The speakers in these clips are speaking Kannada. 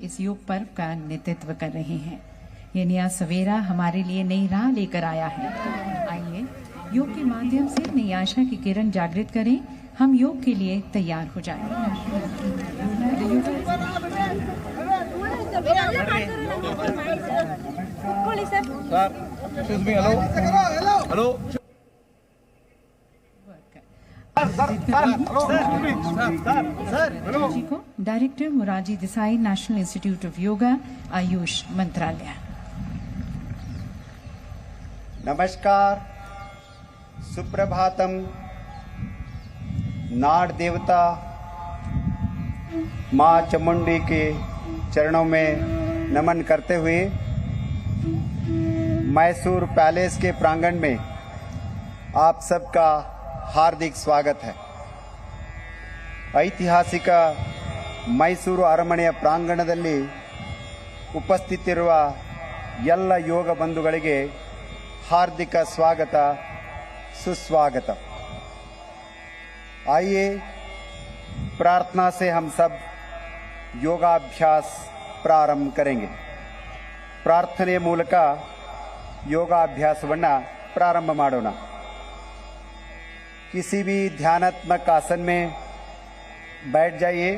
इस योग पर्व का नेतृत्व कर रहे हैं। ये नया सवेरा हमारे लिए नई राह लेकर आया है। आइए योग के माध्यम से नई आशा की किरण जागृत करें। हम योग के लिए तैयार हो जाएं। हेलो जी को director Morarji Desai national institute of yoga Ayush मंत्रालय। नमस्कार, सुप्रभातम। नाड़ देवता माँ चामुंडी के चरणों में नमन करते हुए मैसूर पैलेस के प्रांगण में आप सबका हार्दिक स्वागत है। ಐತಿಹಾಸಿಕ ಮೈಸೂರು ಅರಮನೆಯ ಪ್ರಾಂಗಣದಲ್ಲಿ ಉಪಸ್ಥಿತಿರುವ ಎಲ್ಲ ಯೋಗ ಬಂಧುಗಳಿಗೆ हार्दिक स्वागत सुस्वागत। आइए प्रार्थना से हम सब योगाभ्यास प्रारंभ करेंगे। प्रार्थने ಮೂಲಕ ಯೋಗಾಭ್ಯಾಸವನ್ನು प्रारंभ ಮಾಡೋಣ। किसी भी ध्यानात्मक आसन में बैठ जाइए।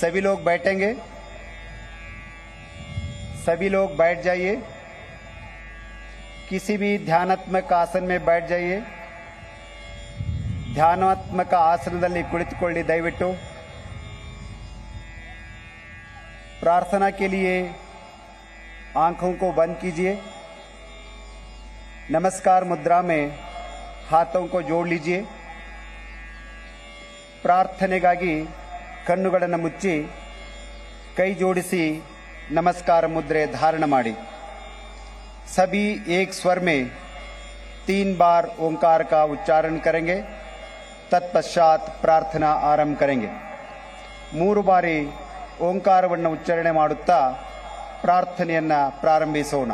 सभी लोग बैठेंगे। सभी लोग बैठ जाइए। किसी भी ध्यानात्मक आसन में बैठ जाइए। ಧ್ಯಾನಾತ್ಮಕ ಆಸನದಲ್ಲಿ ಕುಳಿತುಕೊಳ್ಳಿ ದಯವಿಟ್ಟು। प्रार्थना के लिए आंखों को बंद कीजिए। नमस्कार मुद्रा में हाथों को जोड़ लीजिए। ಪ್ರಾರ್ಥನೆಗಾಗಿ ಕಣ್ಣುಗಳನ್ನು ಮುಚ್ಚಿ ಕೈ ಜೋಡಿಸಿ ನಮಸ್ಕಾರ ಮುದ್ರೆ धारण ಮಾಡಿ। सभी एक स्वर में 3 बार ओंकार का उच्चारण करेंगे। तत्पश्चात प्रार्थना आरंभ करेंगे। 3 ಬಾರಿ ಓಂಕಾರವನ್ನು ಉಚ್ಚಾರಣೆ ಮಾಡುತ್ತಾ ಪ್ರಾರ್ಥನೆಯನ್ನು ಪ್ರಾರಂಭಿಸೋಣ।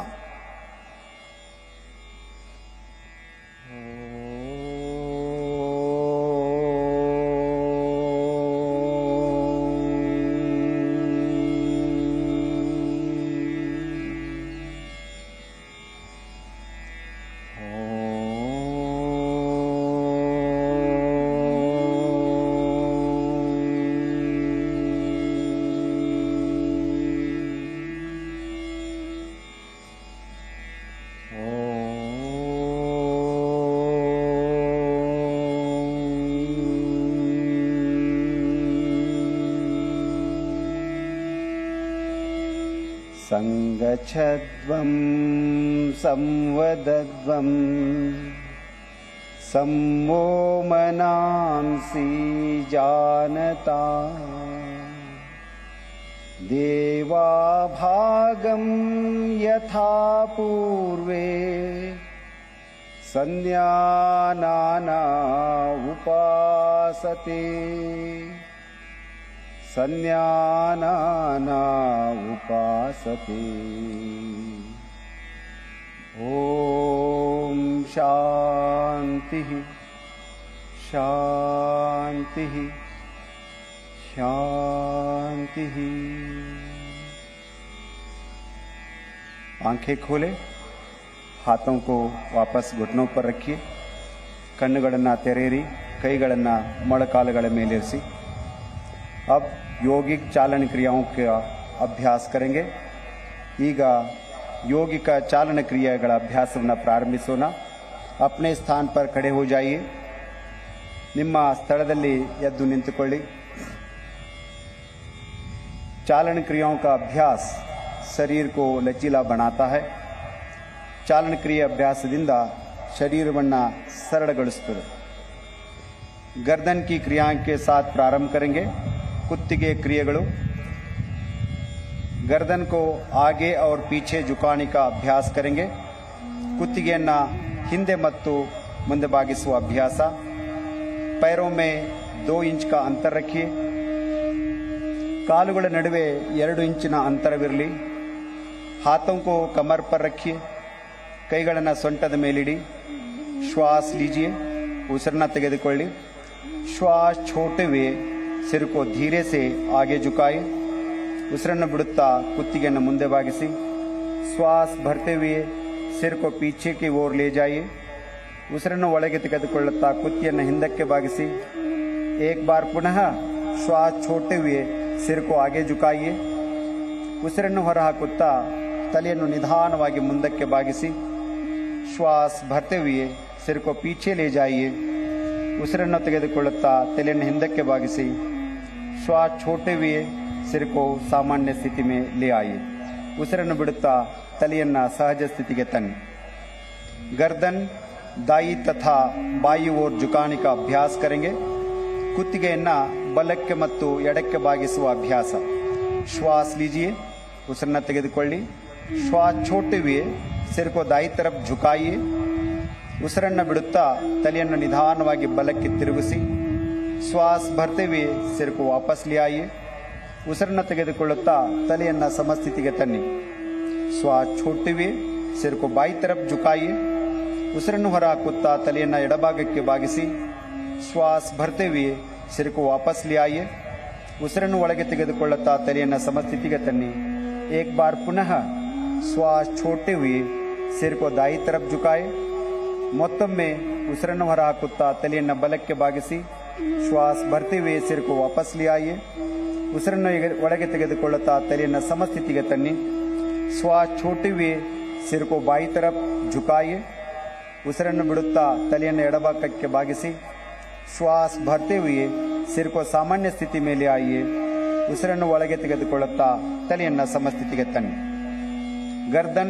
संगच्छध्वं संवदध्वं सम्मो मनांसि जानता देवाभागं यथा पूर्वे संज्ञानाना उपासते संज्ञानाना उपासते। ओम शांति शांति शांति। आंखें खोले, हाथों को वापस घुटनों पर रखिए। कಣ್ಣುಗಳನ್ನು ತೆರೆಯಿರಿ, ಕೈಗಳನ್ನು ಮೊಳಕಾಲುಗಳ ಮೇಲಿರಿಸಿ। अब योगिक चालन क्रियाओं का अभ्यास करेंगे। ಈಗ योगिक चालन क्रियाಗಳ ಅಭ್ಯಾಸವನ್ನು ಪ್ರಾರಂಭಿಸೋಣ। अपने स्थान पर खड़े हो जाइए। ನಿಮ್ಮ ಸ್ಥಳದಲ್ಲಿ ಎದ್ದು ನಿಂತುಕೊಳ್ಳಿ। चालन क्रियाओं का अभ्यास शरीर को लचीला बनाता है। चालन क्रिया अभ्यासದಿಂದ शरीरವನ್ನು सरलಗೊಳಿಸುತ್ತದೆ। गर्दन की क्रियाओं के साथ प्रारंभ करेंगे। कुत्तिगे क्रियेಗಳು। गर्दन को आगे और पीछे झुकाने का अभ्यास करेंगे। कुತ್ತಿಗೆಯನ್ನು ಹಿಂದೆ ಮತ್ತು ಮುಂದೆ ಬಾಗಿಸುವ अभ्यास। पैरों में 2 इंच का अंतर रखिए। ಕಾಲುಗಳ ನಡುವೆ 2 ಇಂಚಿನ ಅಂತರವಿರಲಿ। हाथों को कमर पर रखिए। ಕೈಗಳನ್ನು ಸೊಂಟದ ಮೇಲಿಡಿ। श्वास लीजिए। उसिरನ್ನ ತೆಗೆದುಕೊಳ್ಳಿ। श्वास छोड़ते हुए सिर को धीरे से आगे झुकाए। ಉಸಿರನ್ನು ಬಿಡುತ್ತಾ ಕುತ್ತಿಗೆಯನ್ನು ಮುಂದೆ ಬಾಗಿಸಿ ಶ್ವಾಸ ಭರ್ತೆ ಹುए सिर को पीछे की ओर ले जाइए। ಉಸಿರನ್ನು ಒಳಗೆ ತೆಗೆದುಕೊಳ್ಳುತ್ತಾ ಕುತ್ತಿಗೆಯನ್ನು ಹಿಂದಕ್ಕೆ ಬಾಗಿಸಿ एक बार पुनः श्वास छोड़ते हुए सिर को आगे झुकाइए। ಉಸಿರನ್ನು ಹೊರಹಾಕುತ್ತಾ ತಲೆಯನ್ನು ನಿಧಾನವಾಗಿ ಮುಂದಕ್ಕೆ ಬಾಗಿಸಿ ಶ್ವಾಸ ಭರ್ತೆ ಹುए सिर को पीछे ले जाइए। ಉಸಿರನ್ನು ತೆಗೆದುಕೊಳ್ಳುತ್ತಾ ತಲೆಯನ್ನು ಹಿಂದಕ್ಕೆ ಬಾಗಿಸಿ ಶ್ವಾಸ छोड़ते हुए सिर को सामान्य स्थिति में ले आइए। ಉಸಿರನ್ನು ಬಿಡುತ್ತಾ ತಲೆಯನ್ನು ಸಹಜ ಸ್ಥಿತಿಗೆ ತನ್ನಿ। गर्दन दाई तथा बाई ओर झुकाने का अभ्यास करेंगे। ಕುತ್ತಿಗೆಯನ್ನು ಬಲಕ್ಕೆ ಮತ್ತು ಎಡಕ್ಕೆ ಬಾಗಿಸುವ ಅಭ್ಯಾಸ। ಶ್ವಾಸ लीजिए, ಉಸಿರನ್ನು ತೆಗೆದುಕೊಳ್ಳಿ। ಶ್ವಾಸ छोड़ते हुए सिर को दाई तरफ झुकाइए। ಉಸಿರನ್ನು ಬಿಡುತ್ತಾ ತಲೆಯನ್ನು ನಿಧಾನವಾಗಿ ಬಲಕ್ಕೆ ತಿರುಗಿಸಿ ಶ್ವಾಸ ಭರ್ತೆ ಹುए सिर को वापस ले आइए। ಉಸಿರನ್ನು ತೆಗೆದುಕೊಳ್ಳುತ್ತಾ ತಲೆಯನ್ನು ಸಮಸ್ಥಿತಿಗೆ ತನ್ನಿ। ಶ್ವಾಸ छोड़ते हुए सिर को बाई तरफ झुकाइए। ಉಸಿರನ್ನು ಹೊರಹಾಕುತ್ತಾ ತಲೆಯನ್ನು ಎಡಭಾಗಕ್ಕೆ ಬಾಗಿಸಿ ಶ್ವಾಸ ಭರ್ತೆ ಹುए सिर को वापस ले आइए। ಉಸಿರನ್ನು ಒಳಗೆ ತೆಗೆದುಕೊಳ್ಳುತ್ತಾ ತಲೆಯನ್ನು ಸಮಸ್ಥಿತಿಗೆ ತನ್ನಿ। एक बार पुनः श्वास छोड़ते हुए सिर को दाई तरफ झुकाए। ಮತ್ತೊಮ್ಮೆ ಉಸಿರನ್ನು ಹೊರಹಾಕುತ್ತಾ ತಲೆಯನ್ನು ಬಲಕ್ಕೆ ಬಾಗಿಸಿ ಶ್ವಾಸ ಭರ್ತೆ ಹುए सिर को वापस ले आइए। ಉಸಿರನ್ನು ಒಳಗೆ ತೆಗೆದುಕೊಳ್ಳುತ್ತಾ ತಲೆಯನ್ನು ಸಮಸ್ಥಿತಿಗೆ ತನ್ನಿ। ಶ್ವಾಸ छोड़ते हुए सिर को बाई तरफ झुकाइए। ಉಸಿರನ್ನು ಬಿಡುತ್ತಾ ತಲೆಯನ್ನು ಎಡಭಾಗಕ್ಕೆ ಬಾಗಿಸಿ ಶ್ವಾಸ ಭರ್ತೆ ಹುए सिर को सामान्य स्थिति में ले आइए। ಉಸಿರನ್ನು ಒಳಗೆ ತೆಗೆದುಕೊಳ್ಳುತ್ತಾ ತಲೆಯನ್ನು ಸಮಸ್ಥಿತಿಗೆ ತನ್ನಿ। गर्दन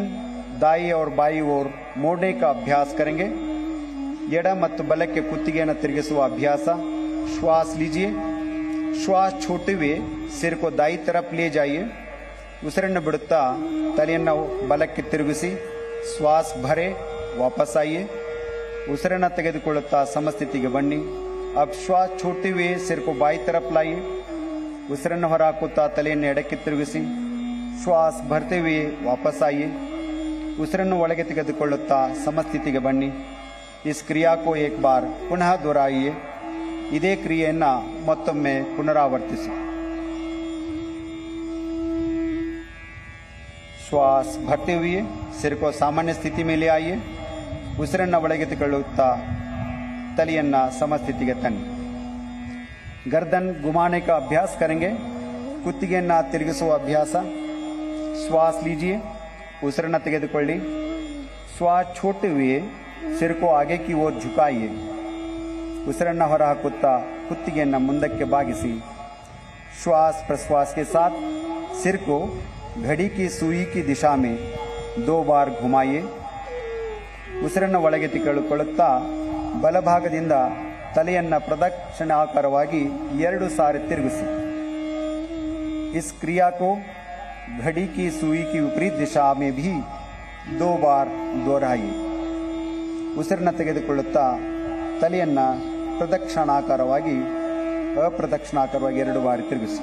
दाई और बाई ओर मोड़ने का अभ्यास करेंगे। ಎಡ ಮತ್ತು ಬಲಕ್ಕೆ ಕುತ್ತಿಗೆಯನ್ನು ತಿರುಗಿಸುವ ಅಭ್ಯಾಸ। ಶ್ವಾಸ लीजिए, श्वास छोड़ते हुए सिर को दाई तरफ ले जाइए। ಉಸಿರನ್ನು ಬಿಡುತ್ತಾ ತಲೆಯನ್ನು ಬಲಕ್ಕೆ ತಿರುಗಿಸಿ ಶ್ವಾಸ ಭರೆ ವಾಪಸ್ ಆइए। ಉಸಿರನ್ನು ತೆಗೆದುಕೊಳ್ಳುತ್ತಾ ಸಮಸ್ಥಿತಿಗೆ ಬನ್ನಿ। अब श्वास छोड़ते हुए सिर को बाई तरफ लाइए। ಉಸಿರನ್ನು ಹೊರಹಾಕುತ್ತಾ ತಲೆಯನ್ನು ಎಡಕ್ಕೆ ತಿರುಗಿಸಿ ಶ್ವಾಸ ಭರ್ತೆ ಹುए ವಾಪಸ್ आइए। ಉಸಿರನ್ನು ಒಳಗೆ ತೆಗೆದುಕೊಳ್ಳುತ್ತಾ ಸಮಸ್ಥಿತಿಗೆ ಬನ್ನಿ। इस क्रिया को एक बार पुनः दोहराइए। ಇದೇ ಕ್ರಿಯೆಯನ್ನು ಮತ್ತೊಮ್ಮೆ ಪುನರಾವರ್ತಿಸಿ। श्वास भरते हुए सिर को सामान्य स्थिति में ले आइए। ಉಸಿರನ್ನು ಒಳಗೆ ತೆಗೆದುಕೊಳ್ಳುತ್ತಾ ತಲೆಯನ್ನು ಸಮಸ್ಥಿತಿಗೆ ತನ್ನಿ। गर्दन घुमाने का अभ्यास करेंगे। ಕುತ್ತಿಗೆಯನ್ನು ತಿರುಗಿಸುವ ಅಭ್ಯಾಸ। ಶ್ವಾಸ लीजिए, ಉಸಿರನ್ನು ತೆಗೆದುಕೊಳ್ಳಿ। ಶ್ವಾಸ छोड़ते हुए सिर को आगे की ओर झुकाइए। ಉಸಿರನ್ನು ಹೊರಹಾಕುತ್ತಾ ಕುತ್ತಿಗೆಯನ್ನು ಮುಂದಕ್ಕೆ ಬಾಗಿಸಿ श्वास प्रश्वास के साथ सिर को घड़ी की सुई की दिशा में 2 बार घुमाइए। ಉಸಿರನ್ನು ಒಳಗೆ ತೆಗೆದುಕೊಳ್ಳುತ್ತಾ ಬಲಭಾಗದಿಂದ ತಲೆಯನ್ನು ಪ್ರದಕ್ಷಿಣಾಕಾರವಾಗಿ 2 ಸಾರಿ ತಿರುಗಿಸಿ। इस क्रिया को घड़ी की सुई की विपरीत दिशा में भी 2 बार दोहराइए। ಉಸಿರನ್ನು ತೆಗೆದುಕೊಳ್ಳುತ್ತಾ ತಲೆಯನ್ನು ಪ್ರದಕ್ಷಿಣಾಕಾರವಾಗಿ ಅಪ್ರದಕ್ಷಿಣಾಕಾರವಾಗಿ 2 ಬಾರಿ ತಿರುಗಿಸಿ।